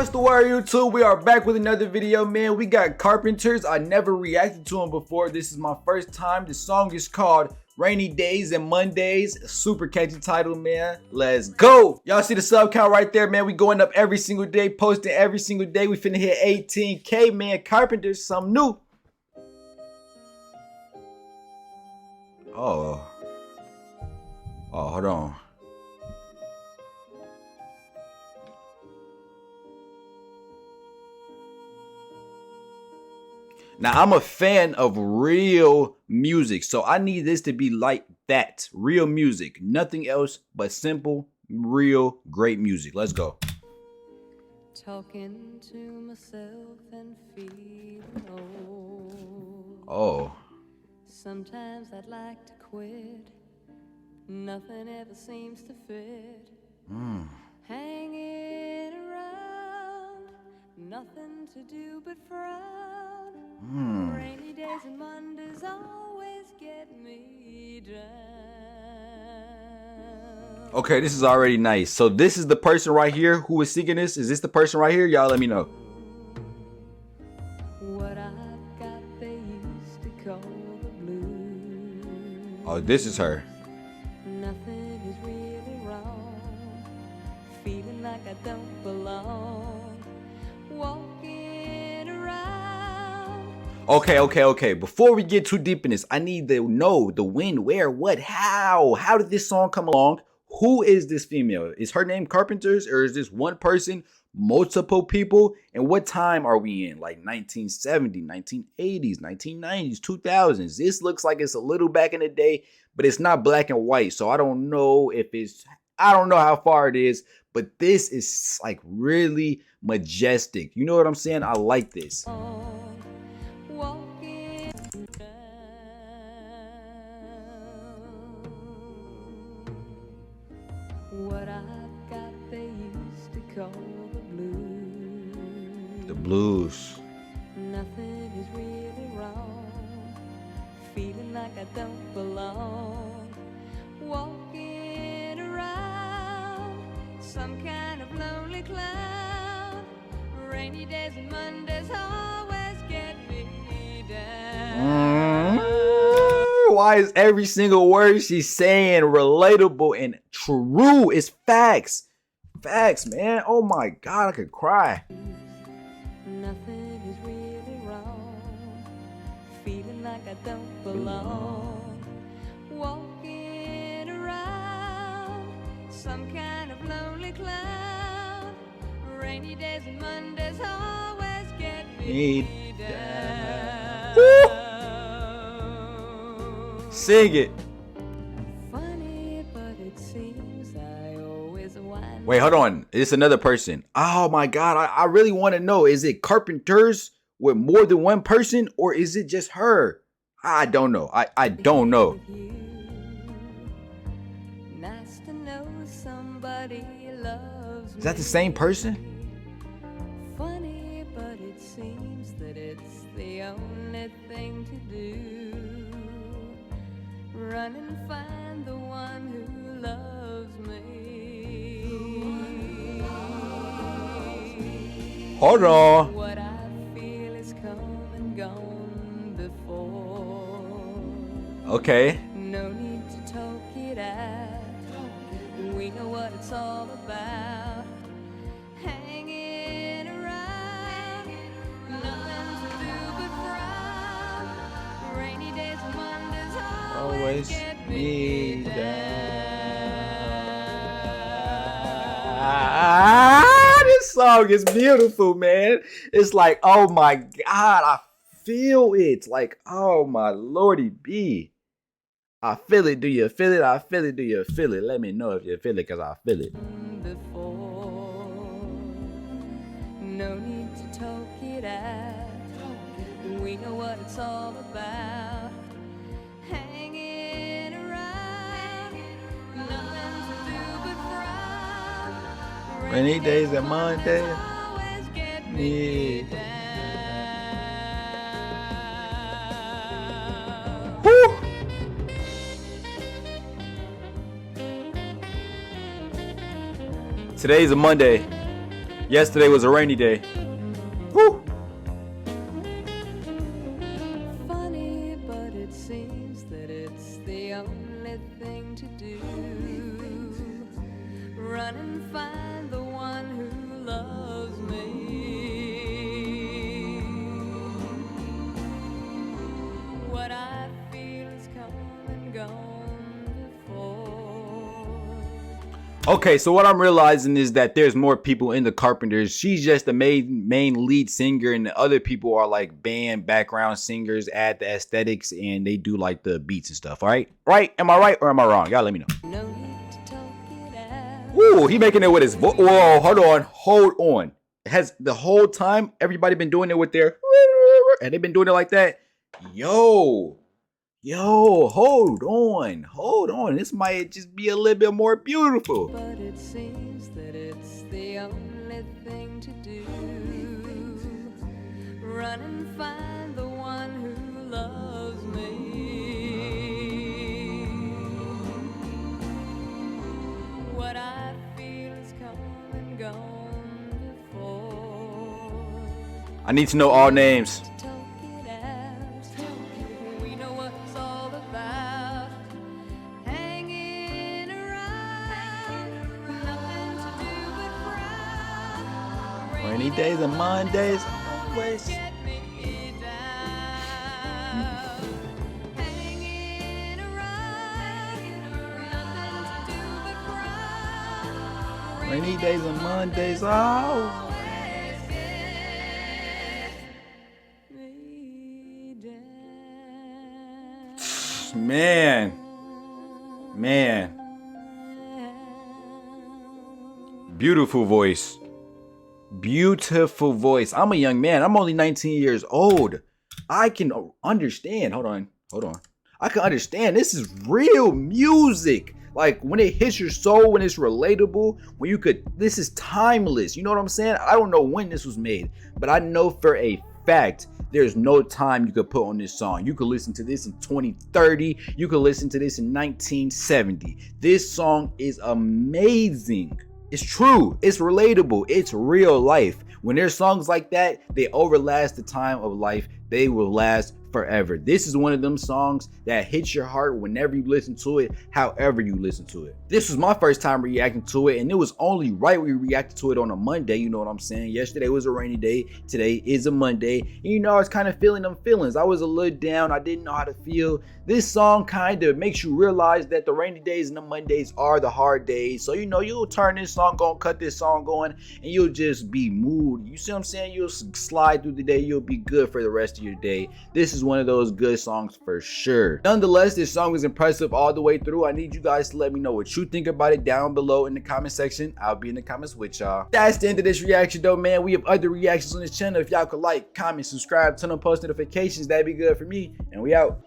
What's the word, YouTube? We are back with another video, man. We got Carpenters. I never reacted to them before. This is my first time. The song is called Rainy Days and Mondays. A super catchy title, man. Let's go. Y'all see the sub count right there, man. We going up every single day, posting every single day. We finna hit 18K, man. Carpenters, something new. Oh, hold on. Now, I'm a fan of real music, so I need this to be like that. Real music. Nothing else but simple, real, great music. Let's go. Talking to myself and feeling old. Oh. Sometimes I'd like to quit. Nothing ever seems to fit. Hanging around. Nothing to do but frown. Rainy days and Mondays always get me down. Okay, this is already nice. So this is the person right here who is singing this. Is this the person right here? Y'all let me know. What I've got they used to call the blues. Oh, this is her. Nothing is really wrong. Feeling like I don't belong. Walking around. Okay. Before we get too deep in this, I need to know the when, where, what, how. How did this song come along? Who is this female? Is her name Carpenters, or is this one person, multiple people? And what time are we in? Like 1970, 1980s, 1990s, 2000s. This looks like it's a little back in the day, but it's not black and white. So I don't know if it's, I don't know how far it is, but this is like really majestic. You know what I'm saying? I like this. What I've got they used to call the blues. The blues. Nothing is really wrong. Feeling like I don't belong. Walking around some kind of lonely cloud. Rainy days and Mondays always get me down. Why is every single word she's saying relatable and true? It's facts. Facts, man. Oh my God, I could cry. Nothing is really wrong. Feeling like I don't belong. Walking around some kind of lonely cloud. Rainy days and Mondays always get me down. Woo! Sing it. Funny, but it seems I always wind. Wait, hold on. It's another person. Oh my God. I really want to know. Is it Carpenters with more than one person, or is it just her? I don't know. I don't know. Nice to know somebody loves me. Is that the same person? Funny, but it seems that it's the only thing to do. Run and find the one who loves me. Hold on. What I feel is come and gone before. Okay. No need to talk it out. We know what it's all about. Hanging around, nothing to do but frown. Rainy days and Mondays always get me down. This song is beautiful, man. It's like, oh my God, I feel it. Like, oh my Lordy B. I feel it. Do you feel it? I feel it. Do you feel it? Let me know if you feel it, because I feel it. Before, no need to talk it out. We know what it's all about. Hanging around, nothing to do but frown. Rainy days and Mondays always get me down. Woo! Today's a Monday. Yesterday was a rainy day. Woo! Funny, but it seems that it's the only thing to do. Run and find the one who loves me. What I feel is come and gone before. Okay, so what I'm realizing is that there's more people in the Carpenters. She's just the main lead singer, and the other people are like band background singers, add the aesthetics, and they do like the beats and stuff. All right? Right? Am I right or am I wrong? Y'all let me know. No need to talk it out. Ooh, he making it with his voice. Whoa, hold on. Has the whole time everybody been doing it with their, and they've been doing it like that? Yo, hold on. This might just be a little bit more beautiful. But it seems that it's the only thing to do. Run and find the one who loves me. What I feel is come and gone before. I need to know all names. Talk it out. We know what it's all about. Hanging around. Nothing to do but frown. Rainy days and Mondays, always. Get me down. Hanging around. Nothing to do but frown. Rainy days and Mondays, always. Me down. Man. Beautiful voice. I'm a young man. I'm only 19 years old. I can understand. Hold on. I can understand. This is real music. Like when it hits your soul, when it's relatable, this is timeless. You know what I'm saying? I don't know when this was made, but I know for a fact there's no time you could put on this song. You could listen to this in 2030. You could listen to this in 1970. This song is amazing. It's true. It's relatable. It's real life. When there's songs like that, they overlast the time of life. They will last forever. This is one of them songs that hits your heart whenever you listen to it, however you listen to it. This was my first time reacting to it, and it was only right we reacted to it on a Monday. You know what I'm saying? Yesterday was a rainy day. Today is a Monday. And you know, I was kind of feeling them feelings. I was a little down. I didn't know how to feel. This song kind of makes you realize that the rainy days and the Mondays are the hard days. So, you know, you'll turn this song on, cut this song on, and you'll just be moved. You see what I'm saying? You'll slide through the day. You'll be good for the rest of your day. This is one of those good songs for sure. Nonetheless, this song is impressive all the way through. I need you guys to let me know what you think about it down below in the comment section. I'll be in the comments with y'all. That's the end of this reaction though, man. We have other reactions on this channel. If y'all could like, comment, subscribe, turn on post notifications, that'd be good for me. And we out.